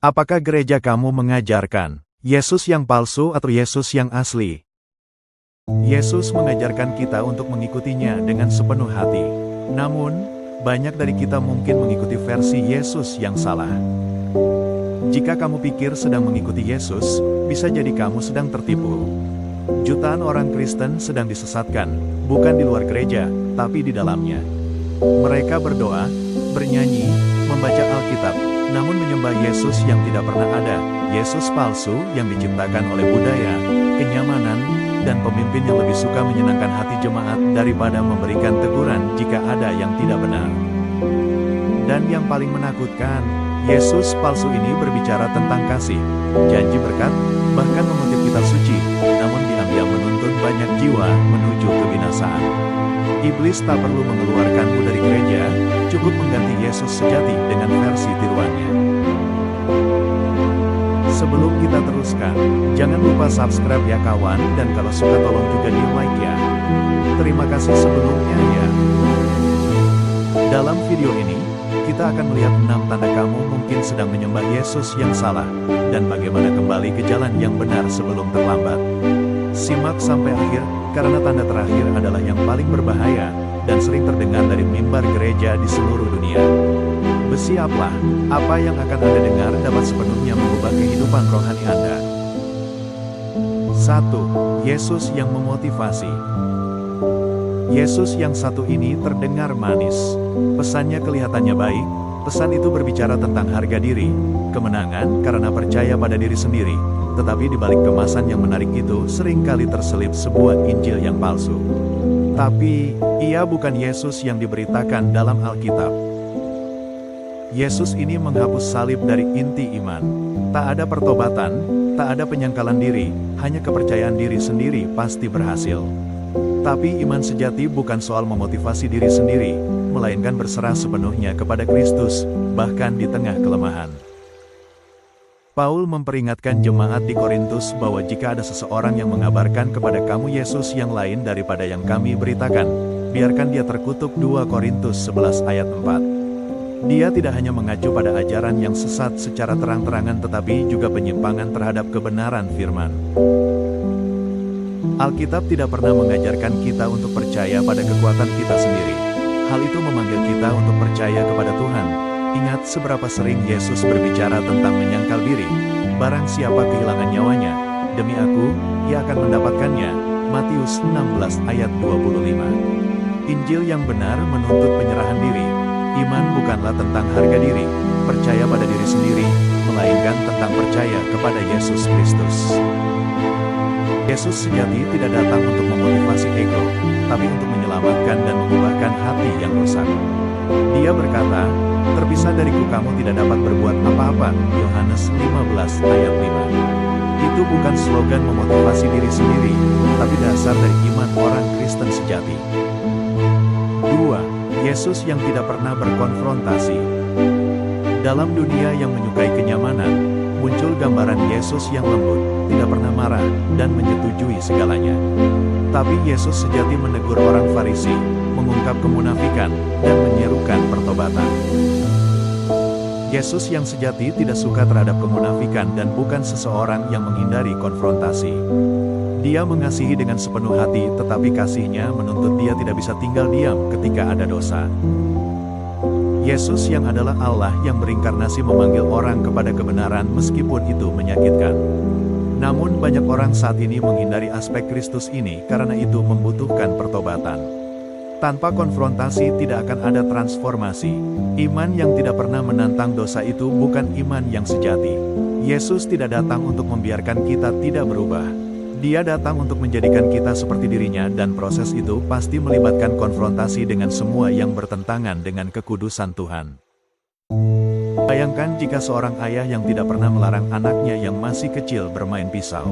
Apakah gereja kamu mengajarkan Yesus yang palsu atau Yesus yang asli? Yesus mengajarkan kita untuk mengikutinya dengan sepenuh hati. Namun, banyak dari kita mungkin mengikuti versi Yesus yang salah. Jika kamu pikir sedang mengikuti Yesus, bisa jadi kamu sedang tertipu. Jutaan orang Kristen sedang disesatkan, bukan di luar gereja, tapi di dalamnya. Mereka berdoa, bernyanyi, membaca Alkitab, namun menyembah Yesus yang tidak pernah ada, Yesus palsu yang diciptakan oleh budaya, kenyamanan, dan pemimpin yang lebih suka menyenangkan hati jemaat daripada memberikan teguran jika ada yang tidak benar. Dan yang paling menakutkan, Yesus palsu ini berbicara tentang kasih, janji berkat, bahkan mengutip kitab suci, namun diam-diam menuntun banyak jiwa menuju kebinasaan. Iblis tak perlu mengeluarkanmu dari gereja, cukup mengganti Yesus sejati dengan versi tiruannya. Sebelum kita teruskan, jangan lupa subscribe ya kawan, dan kalau suka tolong juga di like ya. Terima kasih sebelumnya ya. Dalam video ini, kita akan melihat 6 tanda kamu mungkin sedang menyembah Yesus yang salah, dan bagaimana kembali ke jalan yang benar sebelum terlambat. Simak sampai akhir, karena tanda terakhir adalah yang paling berbahaya, dan sering terdengar dari mimbar gereja di seluruh dunia. Bersiaplah, apa yang akan Anda dengar dapat sepenuhnya mengubah kehidupan rohani Anda. 1. Yesus yang memotivasi. Yesus yang satu ini terdengar manis. Pesannya kelihatannya baik, pesan itu berbicara tentang harga diri, kemenangan karena percaya pada diri sendiri. Tetapi di balik kemasan yang menarik itu seringkali terselip sebuah Injil yang palsu. Tapi, ia bukan Yesus yang diberitakan dalam Alkitab. Yesus ini menghapus salib dari inti iman. Tak ada pertobatan, tak ada penyangkalan diri, hanya kepercayaan diri sendiri pasti berhasil. Tapi iman sejati bukan soal memotivasi diri sendiri, melainkan berserah sepenuhnya kepada Kristus, bahkan di tengah kelemahan. Paul memperingatkan jemaat di Korintus bahwa jika ada seseorang yang mengabarkan kepada kamu Yesus yang lain daripada yang kami beritakan, biarkan dia terkutuk. 2 Korintus 11 ayat 4. Dia tidak hanya mengacu pada ajaran yang sesat secara terang-terangan tetapi juga penyimpangan terhadap kebenaran firman. Alkitab tidak pernah mengajarkan kita untuk percaya pada kekuatan kita sendiri. Hal itu memanggil kita untuk percaya kepada Tuhan. Ingat seberapa sering Yesus berbicara tentang menyangkal diri. Barang siapa kehilangan nyawanya, demi aku, ia akan mendapatkannya. Matius 16 ayat 25. Injil yang benar menuntut penyerahan diri. Iman bukanlah tentang harga diri, percaya pada diri sendiri, melainkan tentang percaya kepada Yesus Kristus. Yesus sejati tidak datang untuk memotivasi ego, tapi untuk menyelamatkan dan mengubahkan hati yang rusak. Dia berkata, "Terpisah dariku kamu tidak dapat berbuat apa-apa." Yohanes 15 ayat 5. Itu bukan slogan memotivasi diri sendiri, tapi dasar dari iman orang Kristen sejati. 2. Yesus yang tidak pernah berkonfrontasi. Dalam dunia yang menyukai kenyamanan, muncul gambaran Yesus yang lembut, tidak pernah marah, dan menyetujui segalanya. Tapi Yesus sejati menegur orang Farisi, mengungkap kemunafikan, dan menyerukan pertobatan. Yesus yang sejati tidak suka terhadap kemunafikan dan bukan seseorang yang menghindari konfrontasi. Dia mengasihi dengan sepenuh hati, tetapi kasihnya menuntut dia tidak bisa tinggal diam ketika ada dosa. Yesus yang adalah Allah yang berinkarnasi memanggil orang kepada kebenaran meskipun itu menyakitkan. Namun banyak orang saat ini menghindari aspek Kristus ini karena itu membutuhkan pertobatan. Tanpa konfrontasi tidak akan ada transformasi. Iman yang tidak pernah menantang dosa itu bukan iman yang sejati. Yesus tidak datang untuk membiarkan kita tidak berubah. Dia datang untuk menjadikan kita seperti dirinya dan proses itu pasti melibatkan konfrontasi dengan semua yang bertentangan dengan kekudusan Tuhan. Bayangkan jika seorang ayah yang tidak pernah melarang anaknya yang masih kecil bermain pisau.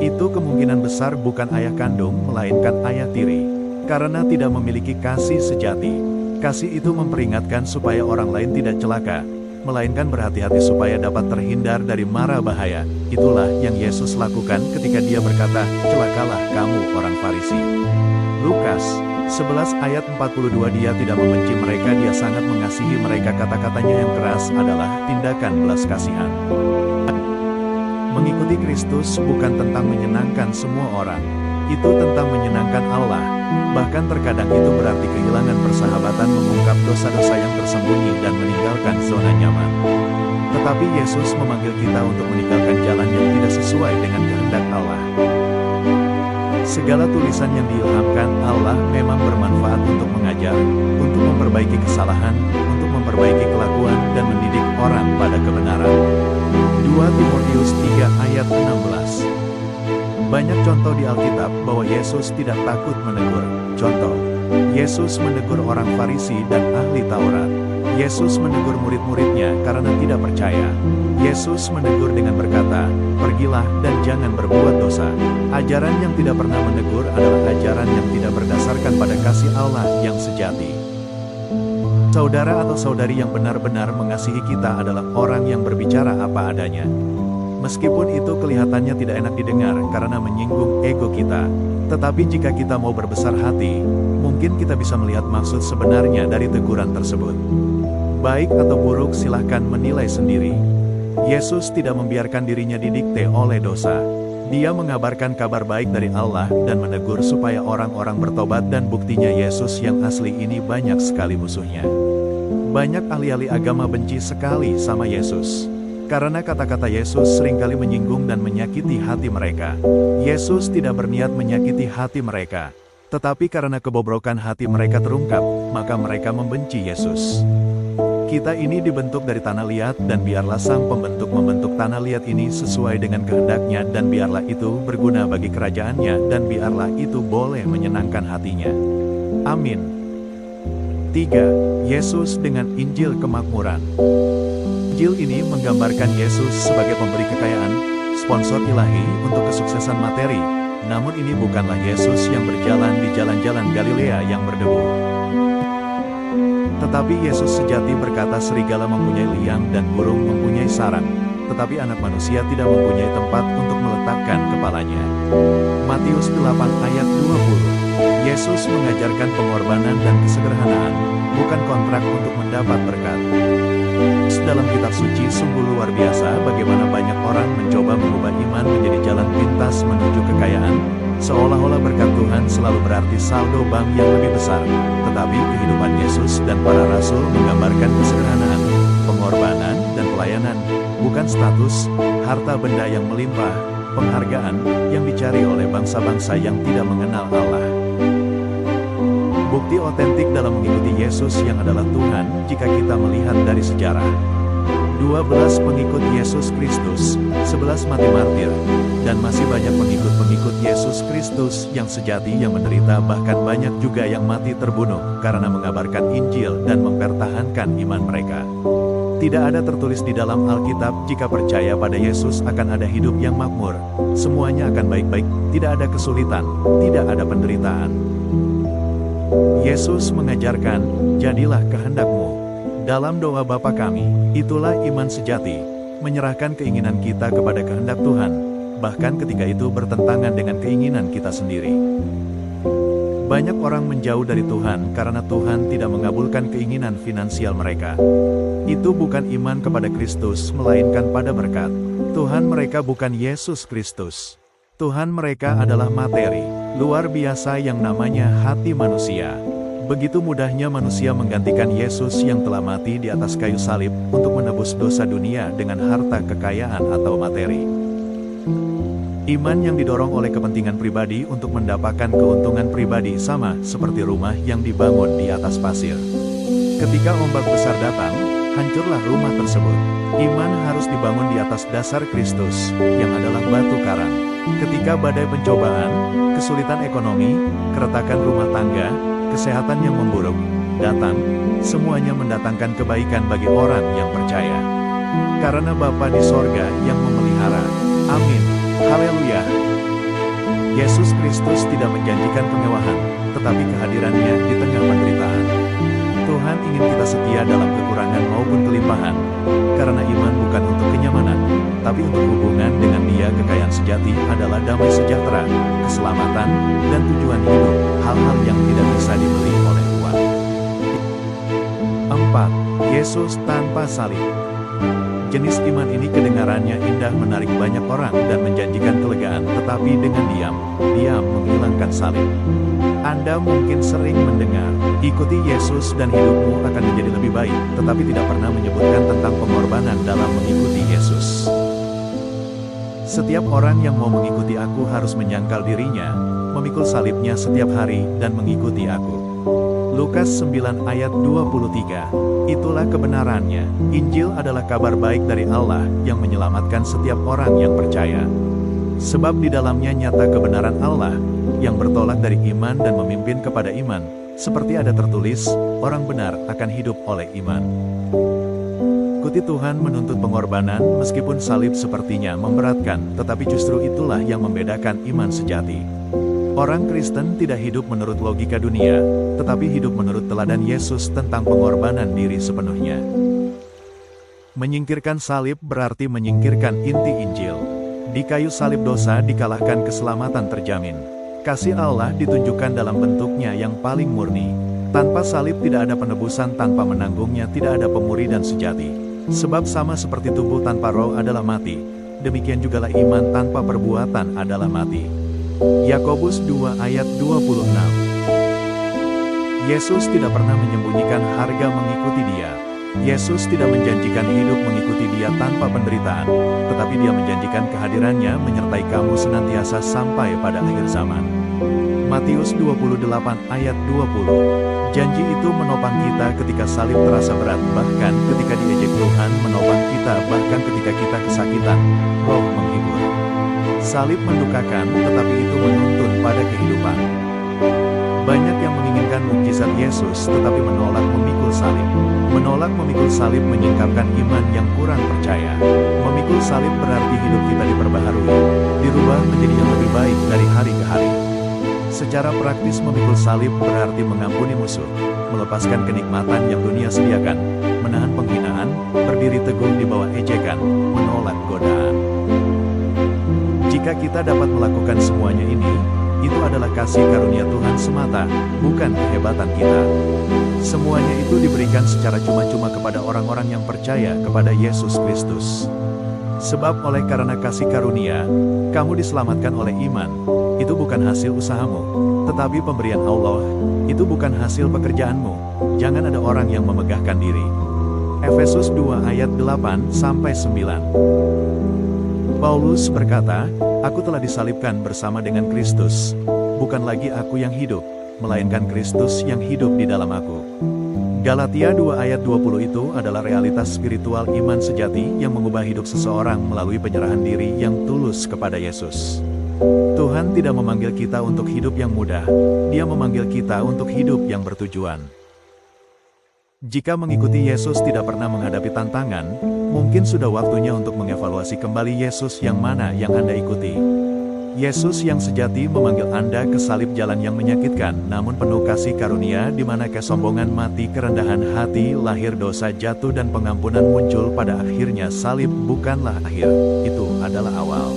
Itu kemungkinan besar bukan ayah kandung melainkan ayah tiri. Karena tidak memiliki kasih sejati. Kasih itu memperingatkan supaya orang lain tidak celaka, melainkan berhati-hati supaya dapat terhindar dari mara bahaya. Itulah yang Yesus lakukan ketika dia berkata, "Celakalah kamu orang Farisi." Lukas 11 ayat 42 Dia tidak membenci mereka, Dia sangat mengasihi mereka. Kata-katanya yang keras adalah tindakan belas kasihan. Mengikuti Kristus bukan tentang menyenangkan semua orang. Itu tentang menyenangkan Allah. Bahkan terkadang itu berarti kehilangan persahabatan, mengungkap dosa-dosa yang tersembunyi dan meninggalkan zona nyaman. Tetapi Yesus memanggil kita untuk meninggalkan jalan yang tidak sesuai dengan kehendak Allah. Segala tulisan yang diilhamkan Allah memang bermanfaat untuk mengajar, untuk memperbaiki kesalahan, untuk memperbaiki kelakuan dan mendidik orang pada kebenaran. 2 Timotius 3 ayat 16. Banyak contoh di Alkitab bahwa Yesus tidak takut menegur. Contoh, Yesus menegur orang Farisi dan ahli Taurat. Yesus menegur murid-muridnya karena tidak percaya. Yesus menegur dengan berkata, "Pergilah dan jangan berbuat dosa." Ajaran yang tidak pernah menegur adalah ajaran yang tidak berdasarkan pada kasih Allah yang sejati. Saudara atau saudari yang benar-benar mengasihi kita adalah orang yang berbicara apa adanya. Meskipun itu kelihatannya tidak enak didengar karena menyinggung ego kita. Tetapi jika kita mau berbesar hati, mungkin kita bisa melihat maksud sebenarnya dari teguran tersebut. Baik atau buruk silahkan menilai sendiri. Yesus tidak membiarkan dirinya didikte oleh dosa. Dia mengabarkan kabar baik dari Allah dan menegur supaya orang-orang bertobat, dan buktinya Yesus yang asli ini banyak sekali musuhnya. Banyak ahli-ahli agama benci sekali sama Yesus. Karena kata-kata Yesus seringkali menyinggung dan menyakiti hati mereka. Yesus tidak berniat menyakiti hati mereka. Tetapi karena kebobrokan hati mereka terungkap, maka mereka membenci Yesus. Kita ini dibentuk dari tanah liat, dan biarlah Sang Pembentuk membentuk tanah liat ini sesuai dengan kehendaknya, dan biarlah itu berguna bagi kerajaannya, dan biarlah itu boleh menyenangkan hatinya. Amin. 3. Yesus dengan Injil Kemakmuran. Injil ini menggambarkan Yesus sebagai pemberi kekayaan, sponsor ilahi untuk kesuksesan materi. Namun ini bukanlah Yesus yang berjalan di jalan-jalan Galilea yang berdebu. Tetapi Yesus sejati berkata, serigala mempunyai liang dan burung mempunyai sarang, tetapi anak manusia tidak mempunyai tempat untuk meletakkan kepalanya. Matius 8 ayat 20. Yesus mengajarkan pengorbanan dan kesederhanaan, bukan kontrak untuk mendapat berkat. Dalam kitab suci sungguh luar biasa bagaimana banyak orang mencoba mengubah iman menjadi jalan pintas menuju kekayaan, seolah-olah berkat Tuhan selalu berarti saldo bank yang lebih besar. Tetapi kehidupan Yesus dan para rasul menggambarkan kesederhanaan, pengorbanan, dan pelayanan, bukan status, harta benda yang melimpah, penghargaan yang dicari oleh bangsa-bangsa yang tidak mengenal Allah. Bukti otentik dalam mengikuti Yesus yang adalah Tuhan jika kita melihat dari sejarah. 12 pengikut Yesus Kristus, 11 mati martir, dan masih banyak pengikut-pengikut Yesus Kristus yang sejati yang menderita, bahkan banyak juga yang mati terbunuh karena mengabarkan Injil dan mempertahankan iman mereka. Tidak ada tertulis di dalam Alkitab jika percaya pada Yesus akan ada hidup yang makmur, semuanya akan baik-baik, tidak ada kesulitan, tidak ada penderitaan. Yesus mengajarkan, jadilah kehendak-Mu. Dalam doa Bapa kami, itulah iman sejati, menyerahkan keinginan kita kepada kehendak Tuhan, bahkan ketika itu bertentangan dengan keinginan kita sendiri. Banyak orang menjauh dari Tuhan karena Tuhan tidak mengabulkan keinginan finansial mereka. Itu bukan iman kepada Kristus, melainkan pada berkat. Tuhan mereka bukan Yesus Kristus. Tuhan mereka adalah materi, luar biasa yang namanya hati manusia. Begitu mudahnya manusia menggantikan Yesus yang telah mati di atas kayu salib untuk menebus dosa dunia dengan harta kekayaan atau materi. Iman yang didorong oleh kepentingan pribadi untuk mendapatkan keuntungan pribadi sama seperti rumah yang dibangun di atas pasir. Ketika ombak besar datang, hancurlah rumah tersebut. Iman harus dibangun di atas dasar Kristus, yang adalah batu karang. Ketika badai pencobaan, kesulitan ekonomi, keretakan rumah tangga, kesehatan yang memburuk datang, semuanya mendatangkan kebaikan bagi orang yang percaya. Karena Bapa di sorga yang memelihara. Amin. Haleluya. Yesus Kristus tidak menjanjikan kemewahan, tetapi kehadirannya di tengah penderitaan. Tuhan ingin kita setia dalam kekurangan maupun kelimpahan, karena iman bukan untuk kenyamanan, tapi untuk hubungan dengan Dia dia kekayaan sejati adalah damai sejahtera, keselamatan, dan tujuan hidup, hal-hal yang tidak bisa dibeli oleh uang. 4. Yesus tanpa salib. Jenis iman ini kedengarannya indah, menarik banyak orang dan menjanjikan kelegaan, tetapi dengan diam menghilangkan salib. Anda mungkin sering mendengar, ikuti Yesus dan hidupmu akan menjadi lebih baik, tetapi tidak pernah menyebutkan tentang pengorbanan dalam mengikuti Yesus. Setiap orang yang mau mengikuti aku harus menyangkal dirinya, memikul salibnya setiap hari, dan mengikuti aku. Lukas 9 ayat 23. Itulah kebenarannya. Injil adalah kabar baik dari Allah yang menyelamatkan setiap orang yang percaya. Sebab di dalamnya nyata kebenaran Allah, yang bertolak dari iman dan memimpin kepada iman, seperti ada tertulis, orang benar akan hidup oleh iman. Ikuti Tuhan menuntut pengorbanan, meskipun salib sepertinya memberatkan, tetapi justru itulah yang membedakan iman sejati. Orang Kristen tidak hidup menurut logika dunia, tetapi hidup menurut teladan Yesus tentang pengorbanan diri sepenuhnya. Menyingkirkan salib berarti menyingkirkan inti Injil. Di kayu salib dosa dikalahkan, keselamatan terjamin. Kasih Allah ditunjukkan dalam bentuknya yang paling murni. Tanpa salib tidak ada penebusan, tanpa menanggungnya tidak ada pemuri dan sejati. Sebab sama seperti tubuh tanpa roh adalah mati, demikian jugalah iman tanpa perbuatan adalah mati. Yakobus 2 ayat 26. Yesus tidak pernah menyembunyikan harga mengikuti Dia. Yesus tidak menjanjikan hidup mengikuti Dia tanpa penderitaan, tetapi Dia menjanjikan kehadirannya menyertai kamu senantiasa sampai pada akhir zaman. Matius 28 ayat 20. Janji itu menopang kita ketika salib terasa berat, bahkan ketika diejek. Tuhan menopang kita bahkan ketika kita kesakitan. Roh menghibur. Salib mendukakan, tetapi itu menuntun pada kehidupan. Banyak yang menginginkan mukjizat Yesus tetapi menolak memikul salib. Menolak memikul salib menyingkapkan iman yang kurang percaya. Memikul salib berarti hidup kita diperbaharui, dirubah menjadi yang lebih baik dari hari ke hari. Secara praktis memikul salib berarti mengampuni musuh, melepaskan kenikmatan yang dunia sediakan, menahan penghinaan, berdiri teguh di bawah ejekan, menolak godaan. Jika kita dapat melakukan semuanya ini, itu adalah kasih karunia Tuhan semata, bukan kehebatan kita. Semuanya itu diberikan secara cuma-cuma kepada orang-orang yang percaya kepada Yesus Kristus. Sebab oleh karena kasih karunia, kamu diselamatkan oleh iman. Itu bukan hasil usahamu, tetapi pemberian Allah. Itu bukan hasil pekerjaanmu. Jangan ada orang yang memegahkan diri. Efesus 2 ayat 8-9. Paulus berkata, aku telah disalibkan bersama dengan Kristus. Bukan lagi aku yang hidup, melainkan Kristus yang hidup di dalam aku. Galatia 2 ayat 20 itu adalah realitas spiritual iman sejati yang mengubah hidup seseorang melalui penyerahan diri yang tulus kepada Yesus. Tuhan tidak memanggil kita untuk hidup yang mudah, Dia memanggil kita untuk hidup yang bertujuan. Jika mengikuti Yesus tidak pernah menghadapi tantangan, mungkin sudah waktunya untuk mengevaluasi kembali Yesus yang mana yang Anda ikuti. Yesus yang sejati memanggil Anda ke salib jalan yang menyakitkan, namun penuh kasih karunia di mana kesombongan mati, kerendahan hati, lahir dosa jatuh dan pengampunan muncul. Pada akhirnya salib bukanlah akhir, itu adalah awal.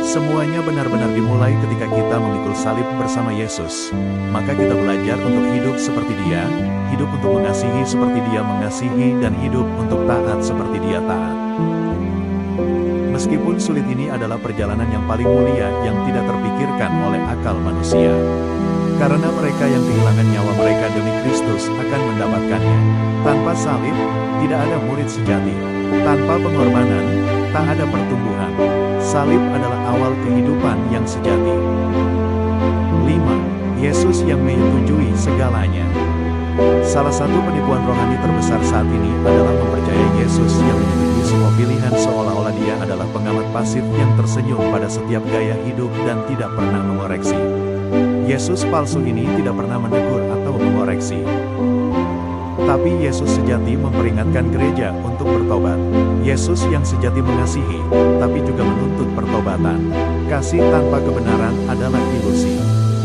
Semuanya benar-benar dimulai ketika kita memikul salib bersama Yesus. Maka kita belajar untuk hidup seperti Dia, hidup untuk mengasihi seperti Dia mengasihi, dan hidup untuk taat seperti Dia taat. Meskipun sulit, ini adalah perjalanan yang paling mulia yang tidak terpikirkan oleh akal manusia. Karena mereka yang kehilangan nyawa mereka demi Kristus akan mendapatkannya. Tanpa salib, tidak ada murid sejati. Tanpa pengorbanan, tak ada pertumbuhan. Salib adalah awal kehidupan yang sejati. 5. Yesus yang menyetujui segalanya. Salah satu penipuan rohani terbesar saat ini adalah mempercayai Yesus yang menyetujui semua pilihan, seolah-olah Dia adalah pengamat pasif yang tersenyum pada setiap gaya hidup dan tidak pernah mengoreksi. Yesus palsu ini tidak pernah menegur atau mengoreksi. Tapi Yesus sejati memperingatkan gereja untuk bertobat. Yesus yang sejati mengasihi, tapi juga menuntut pertobatan. Kasih tanpa kebenaran adalah ilusi.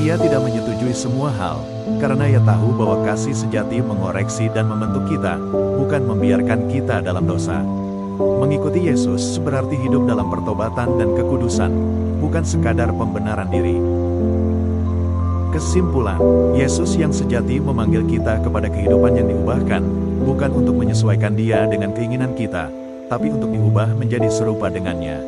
Ia tidak menyetujui semua hal, karena Ia tahu bahwa kasih sejati mengoreksi dan membentuk kita, bukan membiarkan kita dalam dosa. Mengikuti Yesus berarti hidup dalam pertobatan dan kekudusan, bukan sekadar pembenaran diri. Kesimpulan, Yesus yang sejati memanggil kita kepada kehidupan yang diubahkan, bukan untuk menyesuaikan Dia dengan keinginan kita, tapi untuk diubah menjadi serupa dengannya.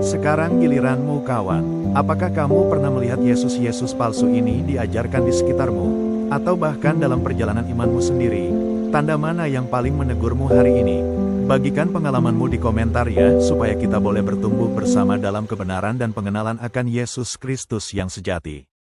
Sekarang giliranmu kawan, apakah kamu pernah melihat Yesus-Yesus palsu ini diajarkan di sekitarmu, atau bahkan dalam perjalanan imanmu sendiri? Tanda mana yang paling menegurmu hari ini? Bagikan pengalamanmu di komentar ya, supaya kita boleh bertumbuh bersama dalam kebenaran dan pengenalan akan Yesus Kristus yang sejati.